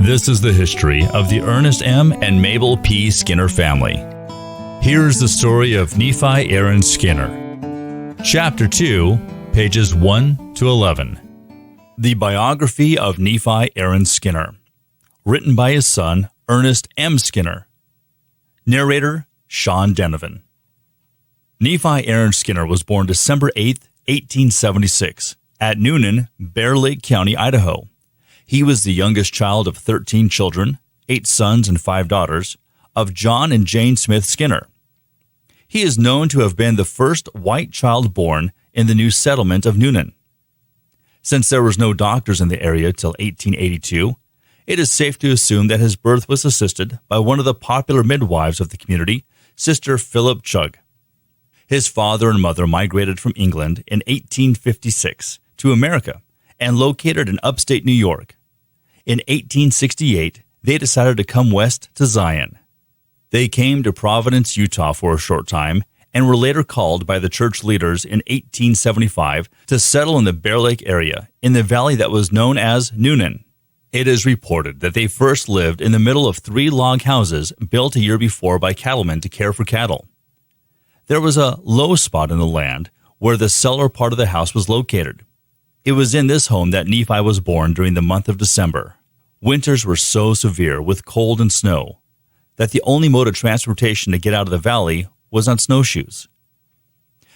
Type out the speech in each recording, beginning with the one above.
This is the history of the Ernest M. and Mabel P. Skinner family. Here's the story of Nephi Aaron Skinner. Chapter 2, pages 1 to 11. The biography of Nephi Aaron Skinner. Written by his son, Ernest M. Skinner. Narrator, Sean Denovan. Nephi Aaron Skinner was born December 8, 1876, at Noonan, Bear Lake County, Idaho. He was the youngest child of 13 children, 8 sons and 5 daughters, of John and Jane Smith Skinner. He is known to have been the first white child born in the new settlement of Noonan. Since there was no doctors in the area till 1882, it is safe to assume that his birth was assisted by one of the popular midwives of the community, Sister Philip Chugg. His father and mother migrated from England in 1856 to America and located in upstate New York. In 1868, they decided to come west to Zion. They came to Providence, Utah for a short time and were later called by the church leaders in 1875 to settle in the Bear Lake area in the valley that was known as Noonan. It is reported that they first lived in the middle of 3 log houses built a year before by cattlemen to care for cattle. There was a low spot in the land where the cellar part of the house was located. It was in this home that Nephi was born during the month of December. Winters were so severe with cold and snow that the only mode of transportation to get out of the valley was on snowshoes.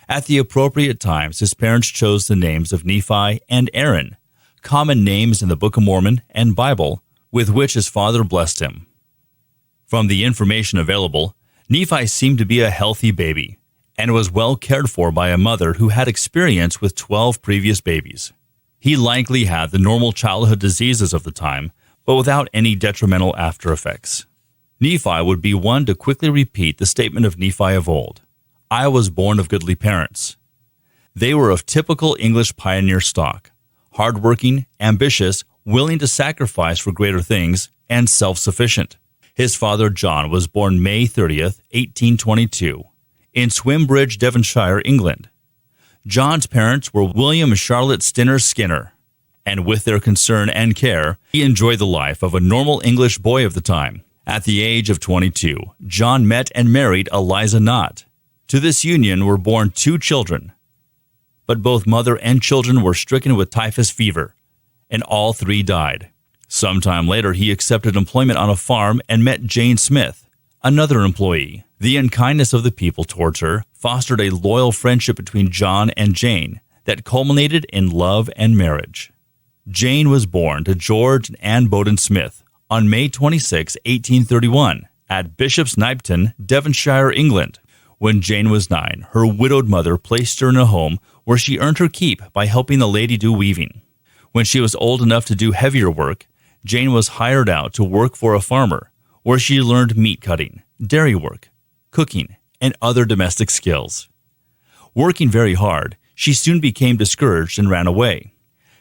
At the appropriate times, his parents chose the names of Nephi and Aaron, common names in the Book of Mormon and Bible, with which his father blessed him. From the information available, Nephi seemed to be a healthy baby and was well cared for by a mother who had experience with 12 previous babies. He likely had the normal childhood diseases of the time, but without any detrimental after effects. Nephi would be one to quickly repeat the statement of Nephi of old, "I was born of goodly parents." They were of typical English pioneer stock, hardworking, ambitious, willing to sacrifice for greater things, and self-sufficient. His father, John, was born May 30th, 1822, in Swimbridge, Devonshire, England. John's parents were William and Charlotte Stinner Skinner, and with their concern and care, he enjoyed the life of a normal English boy of the time. At the age of 22, John met and married Eliza Knott. To this union were born 2 children, but both mother and children were stricken with typhus fever, and all 3 died. Sometime later, he accepted employment on a farm and met Jane Smith, another employee. The unkindness of the people towards her fostered a loyal friendship between John and Jane that culminated in love and marriage. Jane was born to George and Ann Bowden Smith on May 26, 1831, at Bishop's Knipton, Devonshire, England. When Jane was 9, her widowed mother placed her in a home where she earned her keep by helping the lady do weaving. When she was old enough to do heavier work, Jane was hired out to work for a farmer, where she learned meat cutting, dairy work, cooking, and other domestic skills. Working very hard, she soon became discouraged and ran away.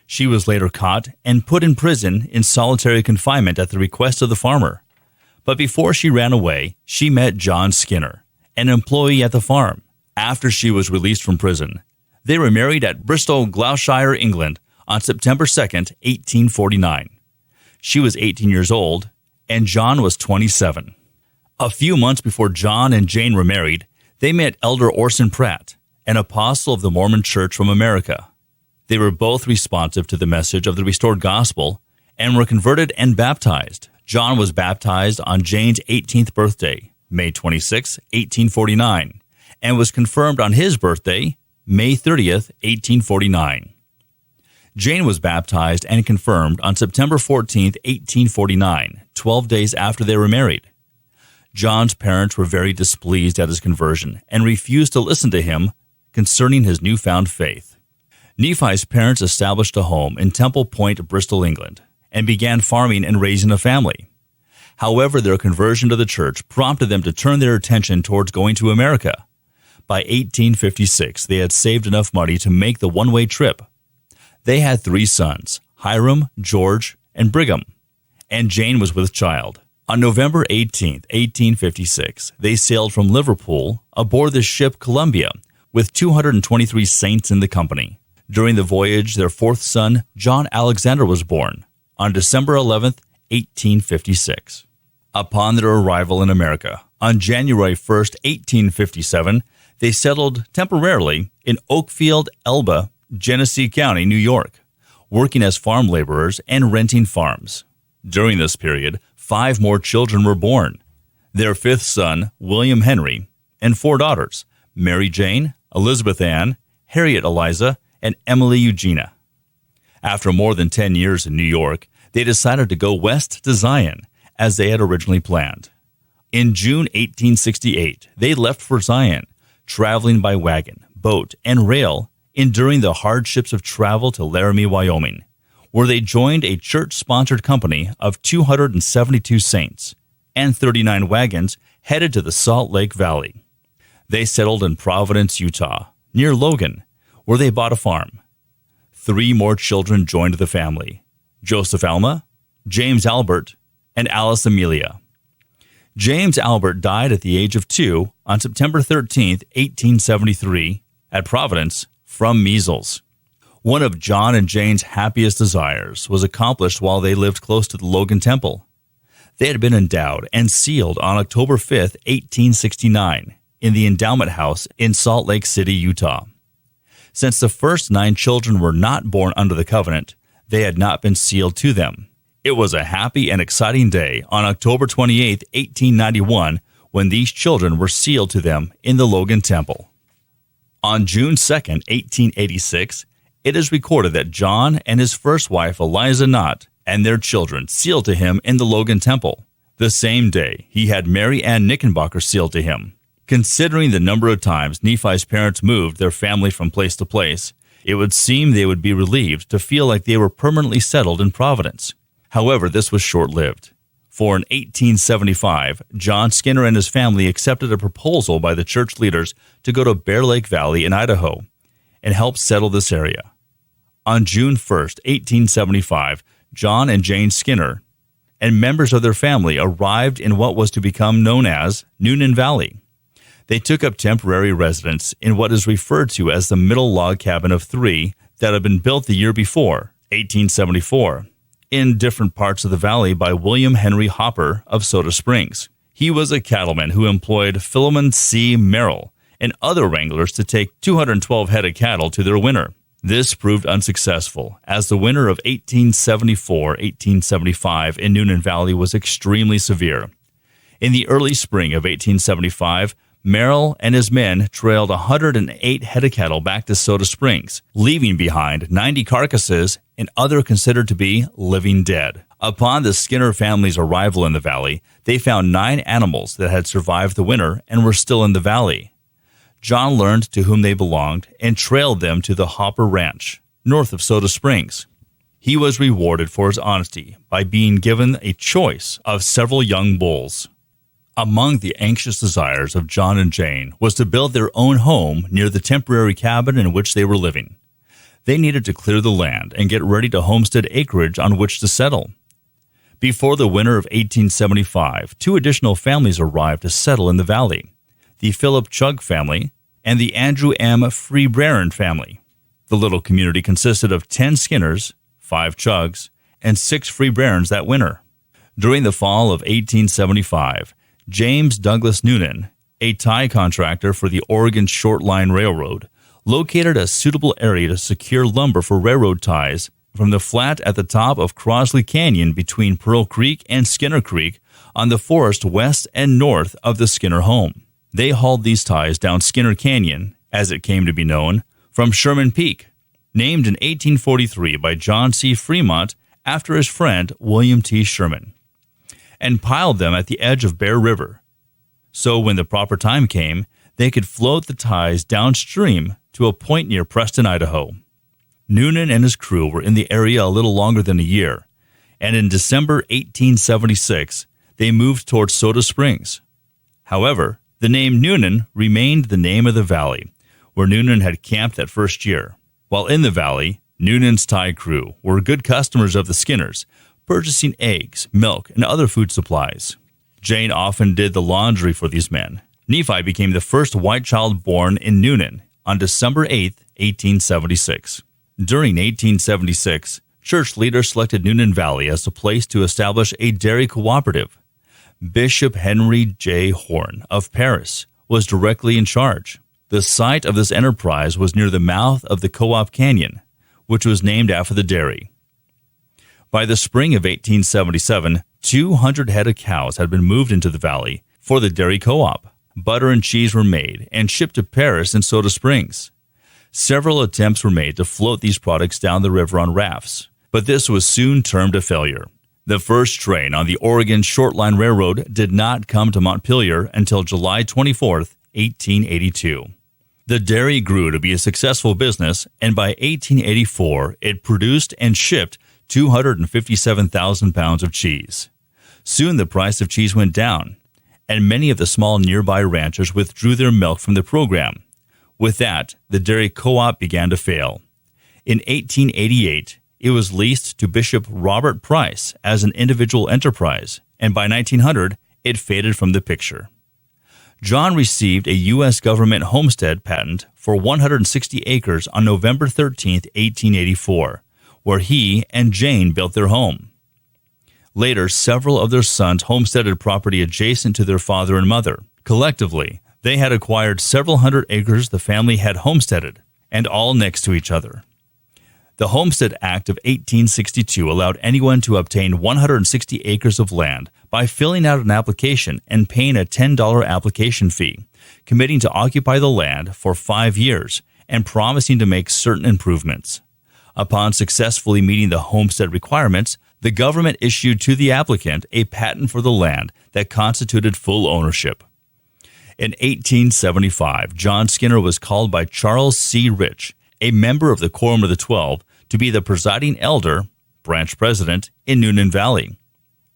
She was later caught and put in prison in solitary confinement at the request of the farmer. But before she ran away, she met John Skinner, an employee at the farm. After she was released from prison, they were married at Bristol, Gloucestershire, England, on September 2nd, 1849. She was 18 years old, and John was 27. A few months before John and Jane were married, they met Elder Orson Pratt, an apostle of the Mormon Church from America. They were both responsive to the message of the restored gospel and were converted and baptized. John was baptized on Jane's 18th birthday, May 26, 1849, and was confirmed on his birthday, May 30th, 1849. Jane was baptized and confirmed on September 14, 1849, 12 days after they were married. John's parents were very displeased at his conversion and refused to listen to him concerning his newfound faith. Nephi's parents established a home in Temple Point, Bristol, England, and began farming and raising a family. However, their conversion to the church prompted them to turn their attention towards going to America. By 1856, they had saved enough money to make the one-way trip. They had 3 sons, Hiram, George, and Brigham, and Jane was with child. On November 18, 1856, they sailed from Liverpool aboard the ship Columbia with 223 saints in the company. During the voyage, their 4th son, John Alexander, was born on December 11, 1856. Upon their arrival in America, on January 1st, 1857, they settled temporarily in Oakfield, Elba, Genesee County, New York, working as farm laborers and renting farms. During this period, 5 more children were born. Their 5th son, William Henry, and 4 daughters, Mary Jane, Elizabeth Ann, Harriet Eliza, and Emily Eugenia. After more than 10 years in New York, they decided to go west to Zion, as they had originally planned. In June 1868, they left for Zion, traveling by wagon, boat, and rail, enduring the hardships of travel to Laramie, Wyoming, where they joined a church-sponsored company of 272 saints and 39 wagons headed to the Salt Lake Valley. They settled in Providence, Utah, near Logan, where they bought a farm. 3 more children joined the family: Joseph Alma, James Albert, and Alice Amelia. James Albert died at the age of 2 on September 13, 1873, at Providence from measles. One of John and Jane's happiest desires was accomplished while they lived close to the Logan Temple. They had been endowed and sealed on October 5, 1869, in the Endowment House in Salt Lake City, Utah. Since the first 9 children were not born under the covenant, they had not been sealed to them. It was a happy and exciting day on October 28, 1891, when these children were sealed to them in the Logan Temple. On June 2, 1886, it is recorded that John and his first wife, Eliza Knott, and their children sealed to him in the Logan Temple. The same day, he had Mary Ann Knickenbocker sealed to him. Considering the number of times Nephi's parents moved their family from place to place, it would seem they would be relieved to feel like they were permanently settled in Providence. However, this was short-lived. For in 1875, John Skinner and his family accepted a proposal by the church leaders to go to Bear Lake Valley in Idaho and help settle this area. On June 1, 1875, John and Jane Skinner and members of their family arrived in what was to become known as Noonan Valley. They took up temporary residence in what is referred to as the middle log cabin of 3 that had been built the year before, 1874, in different parts of the valley by William Henry Hopper of Soda Springs. He was a cattleman who employed Philemon C. Merrill and other wranglers to take 212 head of cattle to their winter. This proved unsuccessful, as the winter of 1874-1875 in Noonan Valley was extremely severe. In the early spring of 1875, Merrill and his men trailed 108 head of cattle back to Soda Springs, leaving behind 90 carcasses and other considered to be living dead. Upon the Skinner family's arrival in the valley, they found 9 animals that had survived the winter and were still in the valley. John learned to whom they belonged and trailed them to the Hopper Ranch, north of Soda Springs. He was rewarded for his honesty by being given a choice of several young bulls. Among the anxious desires of John and Jane was to build their own home near the temporary cabin in which they were living. They needed to clear the land and get ready to homestead acreage on which to settle. Before the winter of 1875, 2 additional families arrived to settle in the valley: the Philip Chugg family and the Andrew M. Freebraren family. The little community consisted of 10 Skinners, 5 Chuggs, and 6 Freebrarens that winter. During the fall of 1875, James Douglas Noonan, a tie contractor for the Oregon Short Line Railroad, located a suitable area to secure lumber for railroad ties from the flat at the top of Crosley Canyon between Pearl Creek and Skinner Creek on the forest west and north of the Skinner home. They hauled these ties down Skinner Canyon, as it came to be known, from Sherman Peak, named in 1843 by John C. Fremont after his friend William T. Sherman, and piled them at the edge of Bear River. So when the proper time came, they could float the ties downstream to a point near Preston, Idaho. Noonan and his crew were in the area a little longer than a year, and in December 1876, they moved towards Soda Springs. However, the name Noonan remained the name of the valley, where Noonan had camped that first year. While in the valley, Noonan's tie crew were good customers of the Skinners, purchasing eggs, milk, and other food supplies. Jane often did the laundry for these men. Nephi became the first white child born in Noonan on December 8, 1876. During 1876, church leaders selected Noonan Valley as the place to establish a dairy cooperative. Bishop Henry J. Horn of Paris was directly in charge. The site of this enterprise was near the mouth of the Co-op Canyon, which was named after the dairy. By the spring of 1877, 200 head of cows had been moved into the valley for the dairy co-op. Butter and cheese were made and shipped to Paris and Soda Springs. Several attempts were made to float these products down the river on rafts, but this was soon termed a failure. The first train on the Oregon Short Line Railroad did not come to Montpelier until July 24, 1882. The dairy grew to be a successful business, and by 1884, it produced and shipped 257,000 pounds of cheese. Soon the price of cheese went down, and many of the small nearby ranchers withdrew their milk from the program. With that, the dairy co-op began to fail. In 1888, it was leased to Bishop Robert Price as an individual enterprise, and by 1900, it faded from the picture. John received a U.S. government homestead patent for 160 acres on November 13, 1884, where he and Jane built their home. Later, several of their sons homesteaded property adjacent to their father and mother. Collectively, they had acquired several hundred acres the family had homesteaded, and all next to each other. The Homestead Act of 1862 allowed anyone to obtain 160 acres of land by filling out an application and paying a $10 application fee, committing to occupy the land for 5 years, and promising to make certain improvements. Upon successfully meeting the homestead requirements, the government issued to the applicant a patent for the land that constituted full ownership. In 1875, John Skinner was called by Charles C. Rich, a member of the Quorum of the 12, to be the presiding elder, branch president, in Noonan Valley.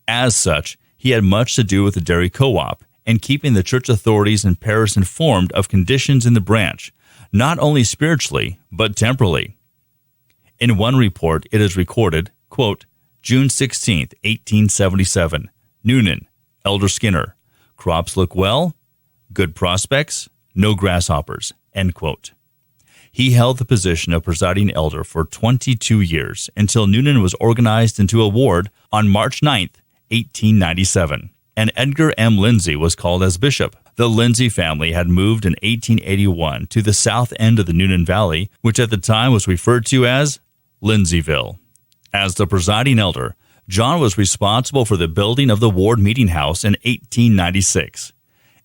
As such, he had much to do with the dairy co-op and keeping the church authorities in Paris informed of conditions in the branch, not only spiritually, but temporally. In one report, it is recorded, quote, June 16, 1877, Noonan, Elder Skinner, crops look well, good prospects, no grasshoppers, end quote. He held the position of presiding elder for 22 years until Noonan was organized into a ward on March 9, 1897, and Edgar M. Lindsay was called as bishop. The Lindsay family had moved in 1881 to the south end of the Noonan Valley, which at the time was referred to as Lindsayville. As the presiding elder, John was responsible for the building of the ward meeting house in 1896.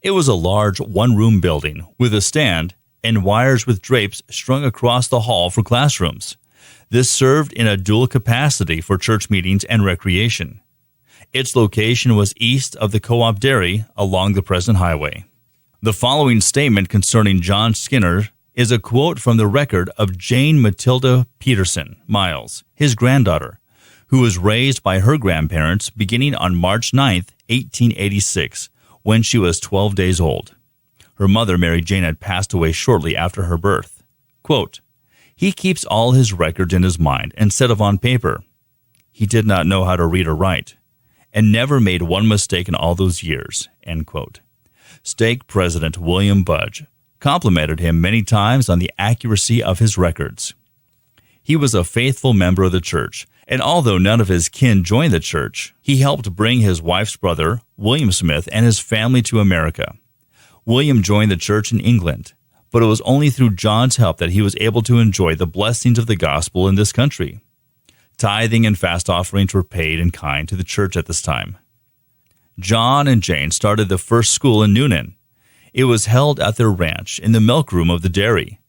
It was a large one-room building with a stand and wires with drapes strung across the hall for classrooms. This served in a dual capacity for church meetings and recreation. Its location was east of the Co-op Dairy along the present highway. The following statement concerning John Skinner is a quote from the record of Jane Matilda Peterson Miles, his granddaughter, who was raised by her grandparents beginning on March 9, 1886, when she was 12 days old. Her mother, Mary Jane, had passed away shortly after her birth. Quote, he keeps all his records in his mind instead of on paper. He did not know how to read or write, and never made one mistake in all those years, end quote. Stake President William Budge complimented him many times on the accuracy of his records. He was a faithful member of the church, and although none of his kin joined the church, he helped bring his wife's brother, William Smith, and his family to America. William joined the church in England, but it was only through John's help that he was able to enjoy the blessings of the gospel in this country. Tithing and fast offerings were paid in kind to the church at this time. John and Jane started the first school in Noonan. It was held at their ranch in the milk room of the dairy.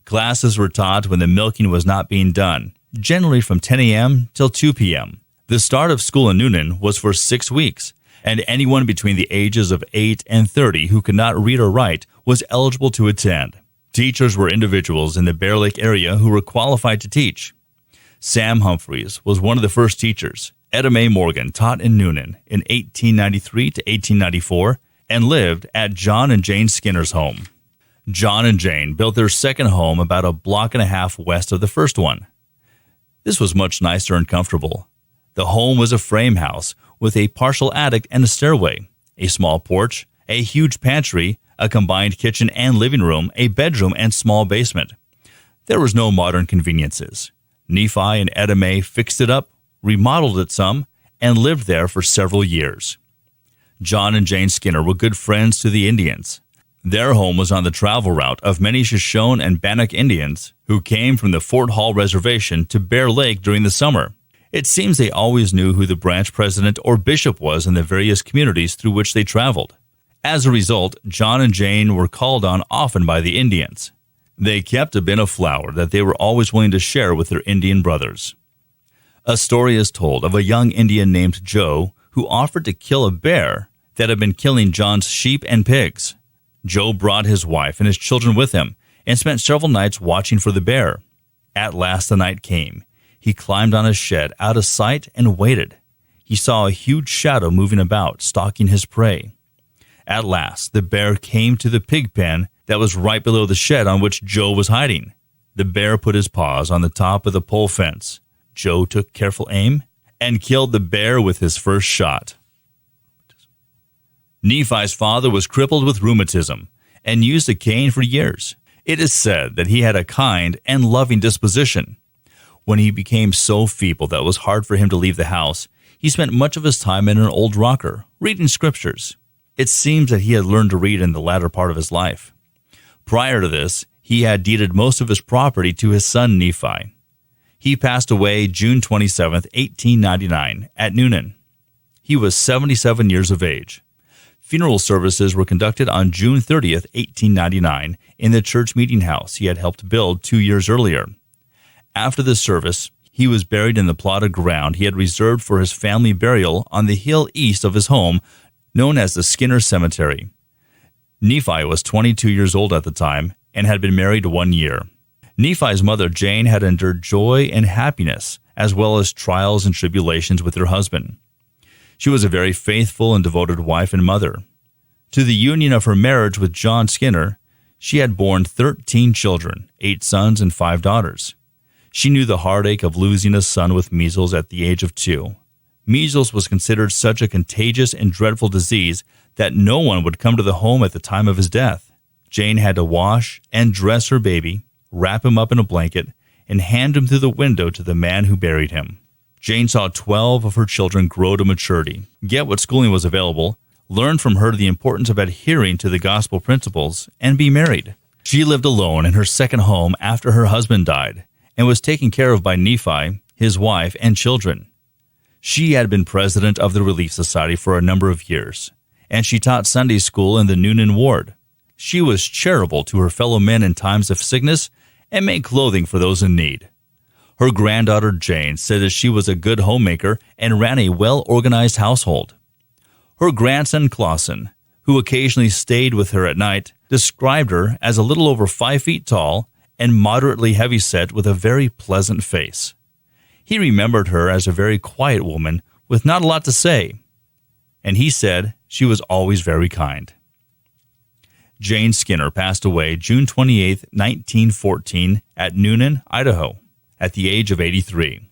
Classes were taught when the milking was not being done, generally from 10 a.m. till 2 p.m. The start of school in Noonan was for 6 weeks, and anyone between the ages of 8 and 30 who could not read or write was eligible to attend. Teachers were individuals in the Bear Lake area who were qualified to teach. Sam Humphreys was one of the first teachers. Etta Mae Morgan taught in Noonan in 1893 to 1894 and lived at John and Jane Skinner's home. John and Jane built their second home about a block and a half west of the first one. This was much nicer and comfortable. The home was a frame house with a partial attic and a stairway, a small porch, a huge pantry, a combined kitchen and living room, a bedroom, and small basement. There was no modern conveniences. Nephi and Etta May fixed it up, remodeled it some, and lived there for several years. John and Jane Skinner were good friends to the Indians. Their home was on the travel route of many Shoshone and Bannock Indians who came from the Fort Hall Reservation to Bear Lake during the summer. It seems they always knew who the branch president or bishop was in the various communities through which they traveled. As a result, John and Jane were called on often by the Indians. They kept a bin of flour that they were always willing to share with their Indian brothers. A story is told of a young Indian named Joe who offered to kill a bear that had been killing John's sheep and pigs. Joe brought his wife and his children with him and spent several nights watching for the bear. At last the night came. He climbed on a shed out of sight and waited. He saw a huge shadow moving about, stalking his prey. At last the bear came to the pig pen that was right below the shed on which Joe was hiding. The bear put his paws on the top of the pole fence. Joe took careful aim and killed the bear with his first shot. Nephi's father was crippled with rheumatism and used a cane for years. It is said that he had a kind and loving disposition. When he became so feeble that it was hard for him to leave the house, he spent much of his time in an old rocker, reading scriptures. It seems that he had learned to read in the latter part of his life. Prior to this, he had deeded most of his property to his son Nephi. He passed away June 27, 1899, at Newnan. He was 77 years of age. Funeral services were conducted on June 30, 1899, in the church meeting house he had helped build 2 years earlier. After the service, he was buried in the plot of ground he had reserved for his family burial on the hill east of his home, known as the Skinner Cemetery. Nephi was 22 years old at the time and had been married 1 year. Nephi's mother Jane had endured joy and happiness, as well as trials and tribulations with her husband. She was a very faithful and devoted wife and mother. To the union of her marriage with John Skinner, she had borne 13 children, 8 sons and 5 daughters. She knew the heartache of losing a son with measles at the age of 2. Measles was considered such a contagious and dreadful disease that no one would come to the home at the time of his death. Jane had to wash and dress her baby, wrap him up in a blanket, and hand him through the window to the man who buried him. Jane saw 12 of her children grow to maturity, get what schooling was available, learn from her the importance of adhering to the gospel principles, and be married. She lived alone in her second home after her husband died, and was taken care of by Nephi, his wife, and children. She had been president of the Relief Society for a number of years, and she taught Sunday school in the Newnan ward. She was charitable to her fellow men in times of sickness and made clothing for those in need. Her granddaughter Jane said that she was a good homemaker and ran a well-organized household. Her grandson Clausen, who occasionally stayed with her at night, described her as a little over 5 feet tall and moderately heavyset with a very pleasant face. He remembered her as a very quiet woman with not a lot to say, and he said she was always very kind. Jane Skinner passed away June 28, 1914, at Newnan, Idaho, at the age of 83.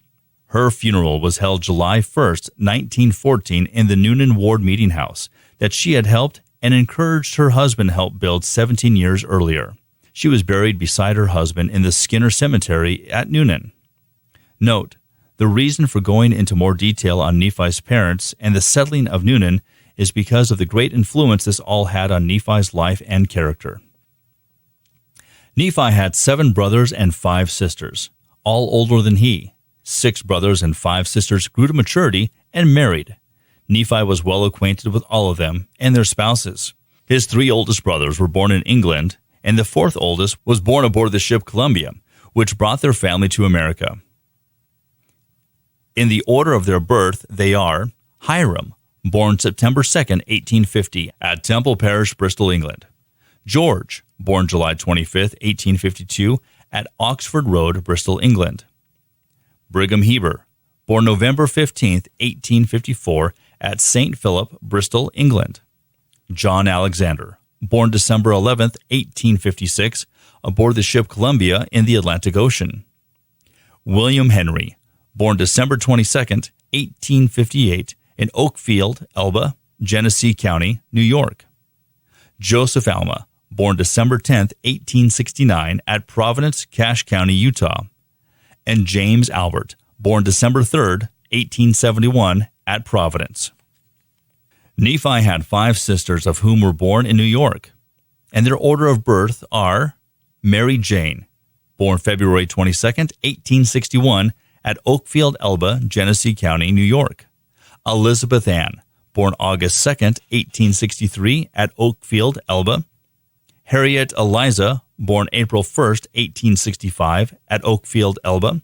Her funeral was held July 1, 1914, in the Newnan Ward Meeting House that she had helped and encouraged her husband help build 17 years earlier. She was buried beside her husband in the Skinner Cemetery at Newnan. Note, the reason for going into more detail on Nephi's parents and the settling of Newnan is because of the great influence this all had on Nephi's life and character. Nephi had 7 brothers and 5 sisters, all older than he. 6 brothers and 5 sisters grew to maturity and married. Nephi was well acquainted with all of them and their spouses. His 3 oldest brothers were born in England, and the 4th oldest was born aboard the ship Columbia, which brought their family to America. In the order of their birth, they are Hiram, born September 2, 1850, at Temple Parish, Bristol, England. George, born July 25, 1852, at Oxford Road, Bristol, England. Brigham Heber, born November 15, 1854, at St. Philip, Bristol, England. John Alexander, born December 11, 1856, aboard the ship Columbia in the Atlantic Ocean. William Henry, born December 22, 1858, in Oakfield, Elba, Genesee County, New York. Joseph Alma, born December 10, 1869, at Providence, Cache County, Utah. and James Albert, born December 3rd, 1871, at Providence. Nephi had 5 sisters, of whom were born in New York, and their order of birth are Mary Jane, born February 22nd, 1861, at Oakfield, Elba, Genesee County, New York. Elizabeth Ann, born August 2nd, 1863, at Oakfield, Elba. Harriet Eliza, born April 1st, 1865, at Oakfield, Elba.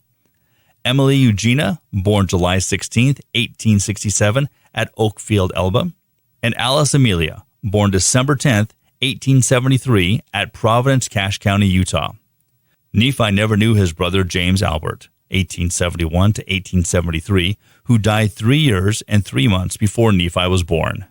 Emily Eugenia, born July 16th, 1867, at Oakfield, Elba. And Alice Amelia, born December 10th, 1873, at Providence, Cache County, Utah. Nephi never knew his brother James Albert, 1871 to 1873, who died 3 years and 3 months before Nephi was born.